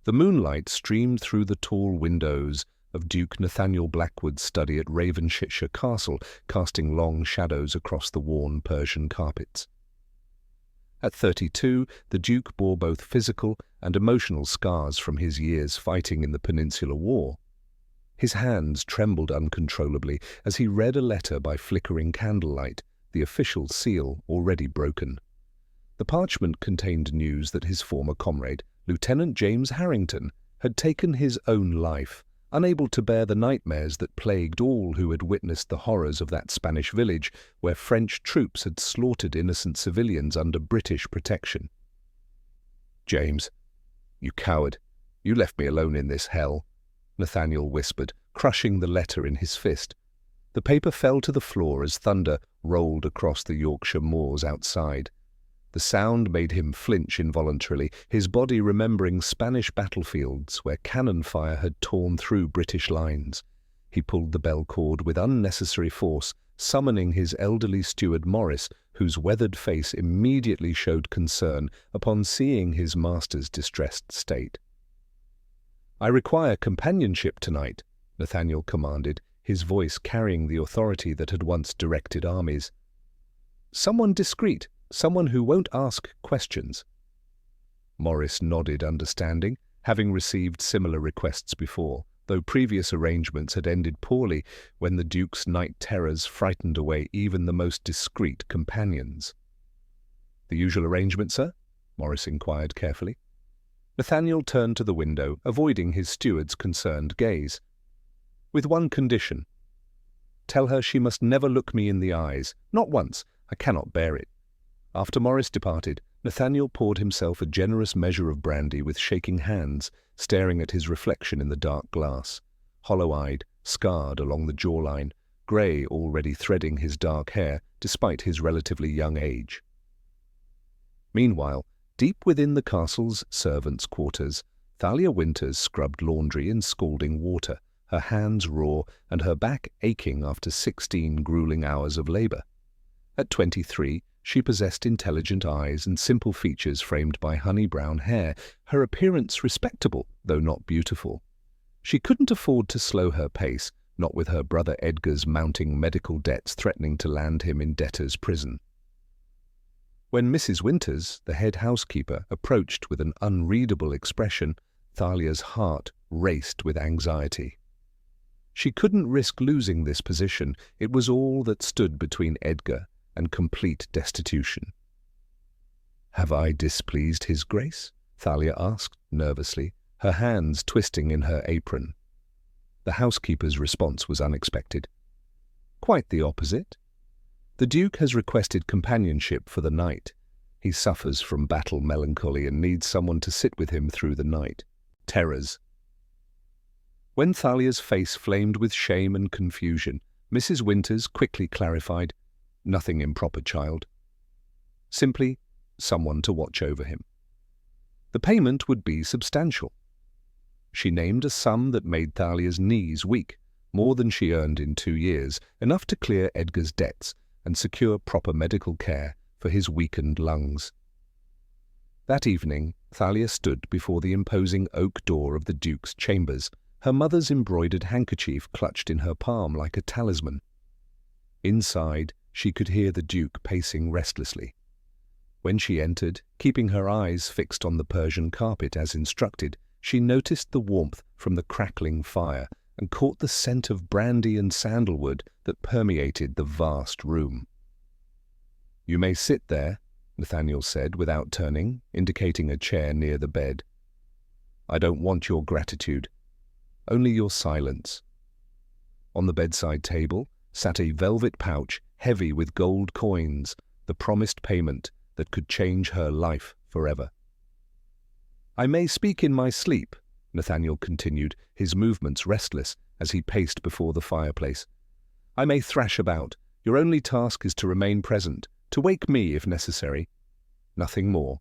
The moonlight streamed through the tall windows of Duke Nathaniel Blackwood's study at Ravenshire Castle, casting long shadows across the worn Persian carpets. At 32, the Duke bore both physical and emotional scars from his years fighting in the Peninsular War. His hands trembled uncontrollably as he read a letter by flickering candlelight, the official seal already broken. The parchment contained news that his former comrade, Lieutenant James Harrington, had taken his own life, unable to bear the nightmares that plagued all who had witnessed the horrors of that Spanish village where French troops had slaughtered innocent civilians under British protection. "James, you coward, you left me alone in this hell," Nathaniel whispered, crushing the letter in his fist. The paper fell to the floor as thunder rolled across the Yorkshire moors outside. The sound made him flinch involuntarily, his body remembering Spanish battlefields where cannon fire had torn through British lines. He pulled the bell cord with unnecessary force, summoning his elderly steward Morris, whose weathered face immediately showed concern upon seeing his master's distressed state. "I require companionship tonight," Nathaniel commanded, his voice carrying the authority that had once directed armies. "Someone discreet. Someone who won't ask questions." Morris nodded understanding, having received similar requests before, though previous arrangements had ended poorly when the Duke's night terrors frightened away even the most discreet companions. "The usual arrangement, sir?" Morris inquired carefully. Nathaniel turned to the window, avoiding his steward's concerned gaze. "With one condition. Tell her she must never look me in the eyes. Not once. I cannot bear it." After Morris departed, Nathaniel poured himself a generous measure of brandy with shaking hands, staring at his reflection in the dark glass, hollow-eyed, scarred along the jawline, grey already threading his dark hair despite his relatively young age. Meanwhile, deep within the castle's servants' quarters, Thalia Winters scrubbed laundry in scalding water, her hands raw and her back aching after 16 grueling hours of labour. At 23, she possessed intelligent eyes and simple features framed by honey-brown hair, her appearance respectable, though not beautiful. She couldn't afford to slow her pace, not with her brother Edgar's mounting medical debts threatening to land him in debtor's prison. When Mrs. Winters, the head housekeeper, approached with an unreadable expression, Thalia's heart raced with anxiety. She couldn't risk losing this position. It was all that stood between Edgar and complete destitution. "Have I displeased His Grace?" Thalia asked nervously, her hands twisting in her apron. The housekeeper's response was unexpected. "Quite the opposite. The Duke has requested companionship for the night. He suffers from battle melancholy and needs someone to sit with him through the night. Terrors." When Thalia's face flamed with shame and confusion, Mrs. Winters quickly clarified, "Nothing improper, child. Simply someone to watch over him." The payment would be substantial. She named a sum that made Thalia's knees weak, more than she earned in 2 years, enough to clear Edgar's debts and secure proper medical care for his weakened lungs. That evening, Thalia stood before the imposing oak door of the Duke's chambers, her mother's embroidered handkerchief clutched in her palm like a talisman. Inside, she could hear the Duke pacing restlessly. When she entered, keeping her eyes fixed on the Persian carpet as instructed, she noticed the warmth from the crackling fire and caught the scent of brandy and sandalwood that permeated the vast room. "You may sit there," Nathaniel said without turning, indicating a chair near the bed. "I don't want your gratitude, only your silence." On the bedside table sat a velvet pouch heavy with gold coins, the promised payment that could change her life forever. "I may speak in my sleep," Nathaniel continued, his movements restless as he paced before the fireplace. "I may thrash about. Your only task is to remain present, to wake me if necessary. Nothing more."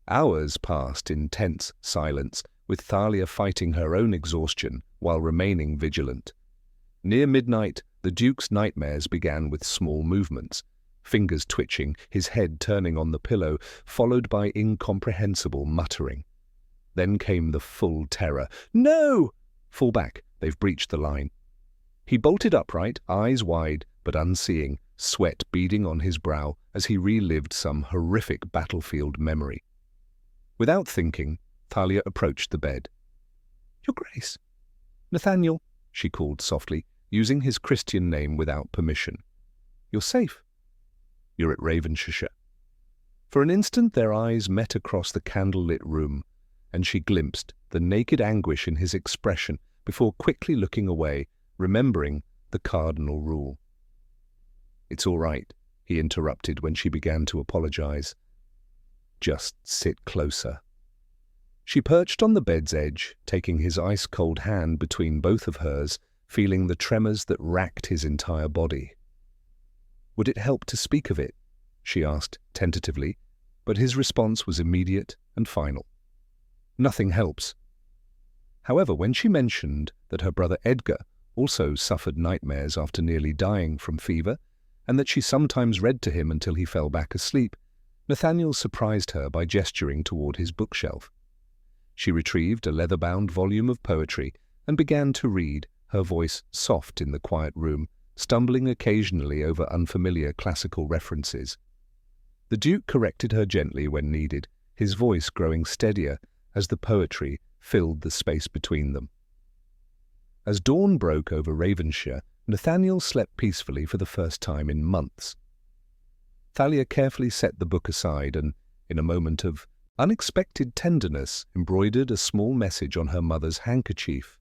Hours passed in tense silence, with Thalia fighting her own exhaustion while remaining vigilant. Near midnight, the Duke's nightmares began with small movements, fingers twitching, his head turning on the pillow, followed by incomprehensible muttering. Then came the full terror. "No!" "Fall back. They've breached the line." He bolted upright, eyes wide but unseeing, sweat beading on his brow as he relived some horrific battlefield memory. Without thinking, Thalia approached the bed. "Your Grace." "Nathaniel," she called softly, using his Christian name without permission. "You're safe." "You're at Ravenshire." For an instant their eyes met across the candle-lit room, and she glimpsed the naked anguish in his expression before quickly looking away, remembering the cardinal rule. "It's all right," he interrupted when she began to apologize. "Just sit closer." She perched on the bed's edge, taking his ice-cold hand between both of hers, feeling the tremors that racked his entire body. "Would it help to speak of it?" she asked tentatively, but his response was immediate and final. "Nothing helps." However, when she mentioned that her brother Edgar also suffered nightmares after nearly dying from fever, and that she sometimes read to him until he fell back asleep, Nathaniel surprised her by gesturing toward his bookshelf. She retrieved a leather-bound volume of poetry and began to read, her voice soft in the quiet room, stumbling occasionally over unfamiliar classical references. The Duke corrected her gently when needed, his voice growing steadier as the poetry filled the space between them. As dawn broke over Ravenshire, Nathaniel slept peacefully for the first time in months. Thalia carefully set the book aside and, in a moment of unexpected tenderness, embroidered a small message on her mother's handkerchief.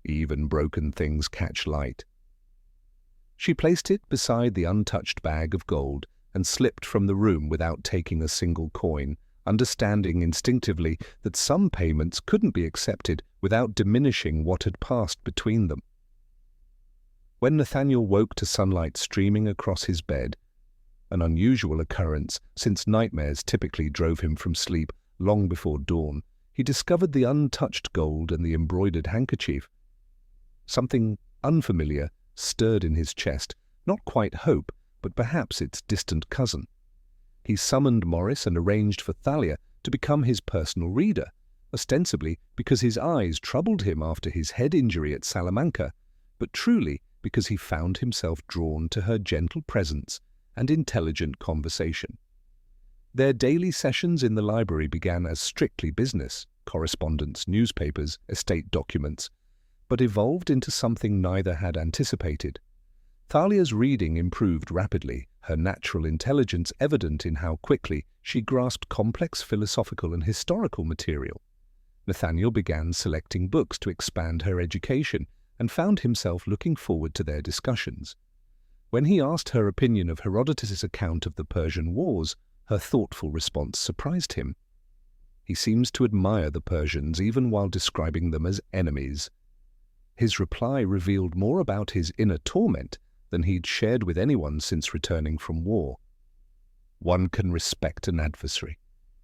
"Even broken things catch light." She placed it beside the untouched bag of gold and slipped from the room without taking a single coin, understanding instinctively that some payments couldn't be accepted without diminishing what had passed between them. When Nathaniel woke to sunlight streaming across his bed, an unusual occurrence since nightmares typically drove him from sleep long before dawn, he discovered the untouched gold and the embroidered handkerchief. Something unfamiliar stirred in his chest, not quite hope, but perhaps its distant cousin. He summoned Morris and arranged for Thalia to become his personal reader, ostensibly because his eyes troubled him after his head injury at Salamanca, but truly because he found himself drawn to her gentle presence and intelligent conversation. Their daily sessions in the library began as strictly business, correspondence, newspapers, estate documents, but evolved into something neither had anticipated. Thalia's reading improved rapidly, her natural intelligence evident in how quickly she grasped complex philosophical and historical material. Nathaniel began selecting books to expand her education and found himself looking forward to their discussions. When he asked her opinion of Herodotus' account of the Persian Wars, her thoughtful response surprised him. He seems to admire the Persians even while describing them as enemies. His reply revealed more about his inner torment than he'd shared with anyone since returning from war. One can respect an adversary.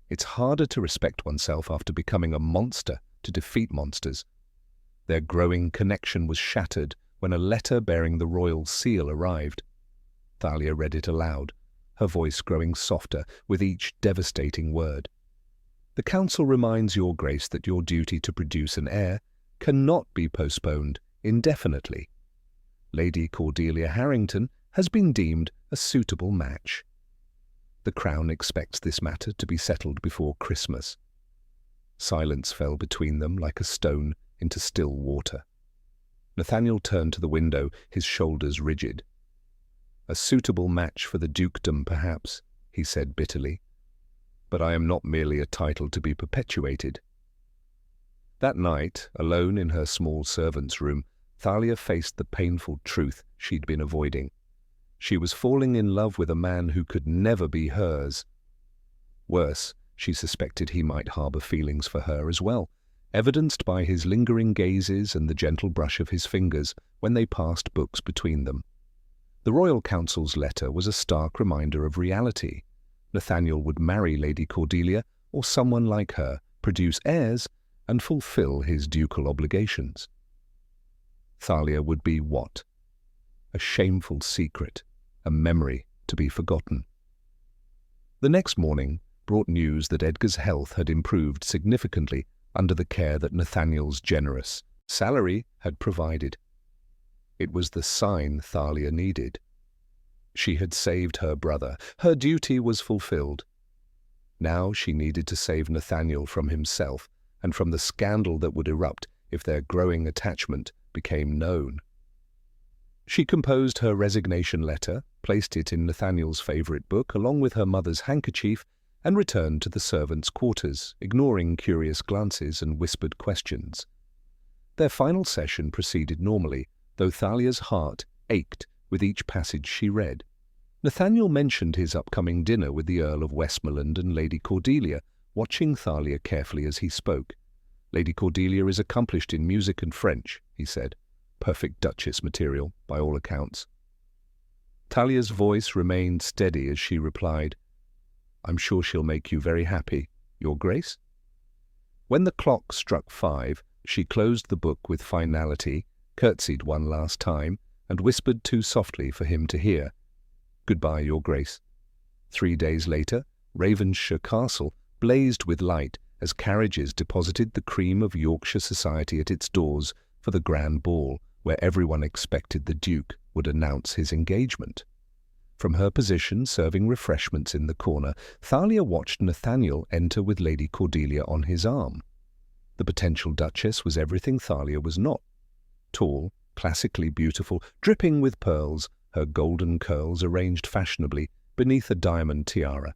It's harder to respect oneself after becoming a monster to defeat monsters. Their growing connection was shattered when a letter bearing the royal seal arrived. Thalia read it aloud, her voice growing softer with each devastating word. "The council reminds your grace that your duty to produce an heir cannot be postponed indefinitely. Lady Cordelia Harrington has been deemed a suitable match. The Crown expects this matter to be settled before Christmas." Silence fell between them like a stone into still water. Nathaniel turned to the window, his shoulders rigid. "A suitable match for the dukedom, perhaps," he said bitterly. "But I am not merely a title to be perpetuated." That night, alone in her small servant's room, Thalia faced the painful truth she'd been avoiding. She was falling in love with a man who could never be hers. Worse, she suspected he might harbor feelings for her as well, evidenced by his lingering gazes and the gentle brush of his fingers when they passed books between them. The Royal Council's letter was a stark reminder of reality. Nathaniel would marry Lady Cordelia, or someone like her, produce heirs, and fulfill his ducal obligations. Thalia would be what? A shameful secret, a memory to be forgotten. The next morning, brought news that Edgar's health had improved significantly under the care that Nathaniel's generous salary had provided. It was the sign Thalia needed. She had saved her brother. Her duty was fulfilled. Now she needed to save Nathaniel from himself and from the scandal that would erupt if their growing attachment became known. She composed her resignation letter, placed it in Nathaniel's favorite book along with her mother's handkerchief, and returned to the servants' quarters, ignoring curious glances and whispered questions. Their final session proceeded normally, though Thalia's heart ached with each passage she read. Nathaniel mentioned his upcoming dinner with the Earl of Westmoreland and Lady Cordelia, watching Thalia carefully as he spoke. "Lady Cordelia is accomplished in music and French," he said. "Perfect Duchess material, by all accounts." Thalia's voice remained steady as she replied, "I'm sure she'll make you very happy, Your Grace." When the clock struck 5, she closed the book with finality, curtsied one last time, and whispered too softly for him to hear, "Goodbye, Your Grace." 3 days later, Ravensshire Castle blazed with light as carriages deposited the cream of Yorkshire society at its doors for the grand ball, where everyone expected the Duke would announce his engagement. From her position serving refreshments in the corner, Thalia watched Nathaniel enter with Lady Cordelia on his arm. The potential Duchess was everything Thalia was not. Tall, classically beautiful, dripping with pearls, her golden curls arranged fashionably beneath a diamond tiara.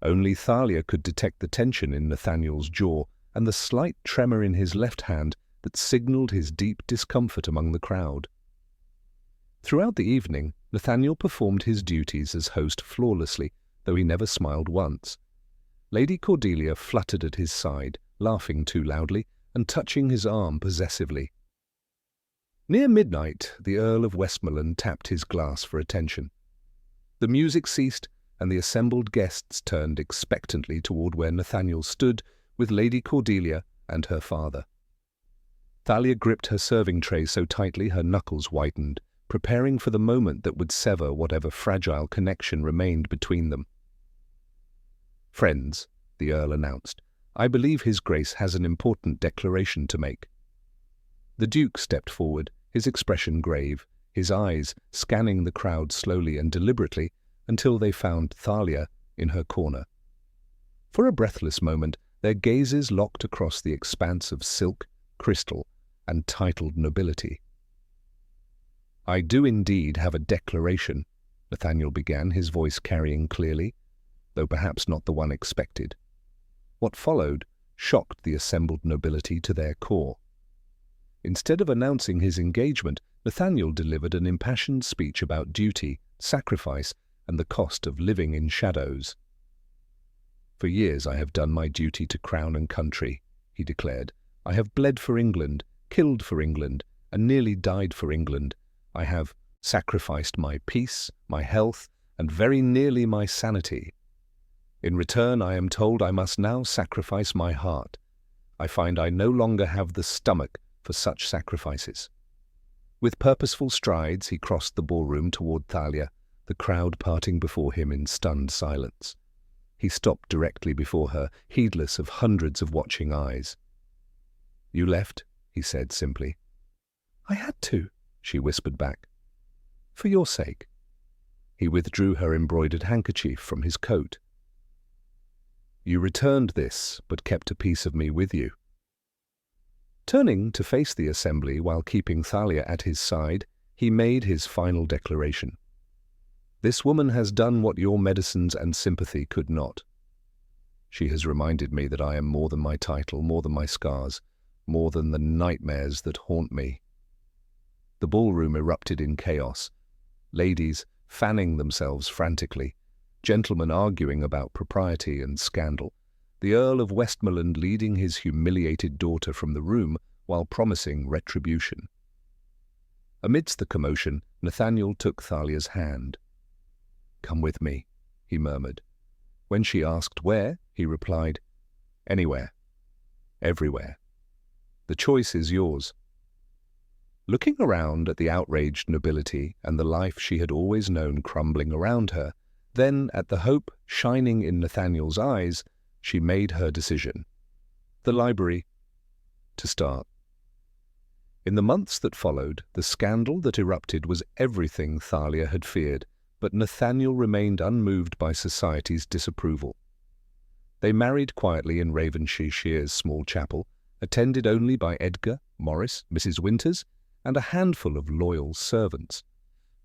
Only Thalia could detect the tension in Nathaniel's jaw and the slight tremor in his left hand that signaled his deep discomfort among the crowd. Throughout the evening, Nathaniel performed his duties as host flawlessly, though he never smiled once. Lady Cordelia fluttered at his side, laughing too loudly and touching his arm possessively. Near midnight, the Earl of Westmoreland tapped his glass for attention. The music ceased, and the assembled guests turned expectantly toward where Nathaniel stood with Lady Cordelia and her father. Thalia gripped her serving tray so tightly her knuckles whitened, preparing for the moment that would sever whatever fragile connection remained between them. "Friends," the Earl announced, "I believe His Grace has an important declaration to make." The Duke stepped forward, his expression grave, his eyes scanning the crowd slowly and deliberately until they found Thalia in her corner. For a breathless moment, their gazes locked across the expanse of silk, crystal, and titled nobility. "I do indeed have a declaration," Nathaniel began, his voice carrying clearly, though perhaps not the one expected. What followed shocked the assembled nobility to their core. Instead of announcing his engagement, Nathaniel delivered an impassioned speech about duty, sacrifice, and the cost of living in shadows. "For years I have done my duty to crown and country," he declared. "I have bled for England, killed for England, and nearly died for England. I have sacrificed my peace, my health, and very nearly my sanity. In return, I am told I must now sacrifice my heart. I find I no longer have the stomach for such sacrifices." With purposeful strides, he crossed the ballroom toward Thalia, the crowd parting before him in stunned silence. He stopped directly before her, heedless of hundreds of watching eyes. "You left," he said simply. "I had to," she whispered back. "For your sake." He withdrew her embroidered handkerchief from his coat. "You returned this, but kept a piece of me with you." Turning to face the assembly while keeping Thalia at his side, he made his final declaration. "This woman has done what your medicines and sympathy could not. She has reminded me that I am more than my title, more than my scars, more than the nightmares that haunt me." The ballroom erupted in chaos, ladies fanning themselves frantically, gentlemen arguing about propriety and scandal, the Earl of Westmoreland leading his humiliated daughter from the room while promising retribution. Amidst the commotion, Nathaniel took Thalia's hand. "Come with me," he murmured. When she asked where, he replied, "Anywhere. Everywhere. The choice is yours." Looking around at the outraged nobility and the life she had always known crumbling around her, Then, at the hope shining in Nathaniel's eyes, she made her decision. The library to start. In the months that followed, the scandal that erupted was everything Thalia had feared, but Nathaniel remained unmoved by society's disapproval. They married quietly in Ravenshire's small chapel, attended only by Edgar, Morris, Mrs. Winters, and a handful of loyal servants.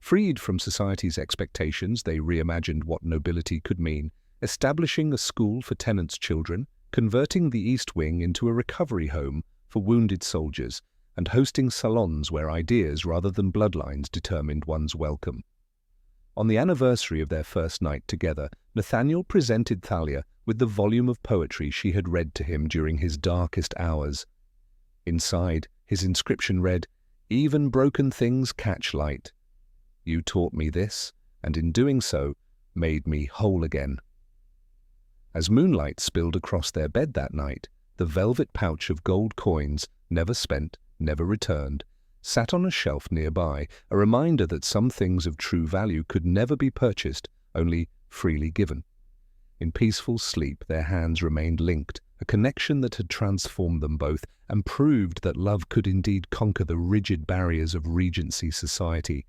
Freed from society's expectations, they reimagined what nobility could mean, establishing a school for tenants' children, converting the East Wing into a recovery home for wounded soldiers, and hosting salons where ideas rather than bloodlines determined one's welcome. On the anniversary of their first night together, Nathaniel presented Thalia with the volume of poetry she had read to him during his darkest hours. Inside, his inscription read, "Even broken things catch light. You taught me this, and in doing so, made me whole again." As moonlight spilled across their bed that night, the velvet pouch of gold coins, never spent, never returned, sat on a shelf nearby, a reminder that some things of true value could never be purchased, only freely given. In peaceful sleep, their hands remained linked, a connection that had transformed them both and proved that love could indeed conquer the rigid barriers of Regency society.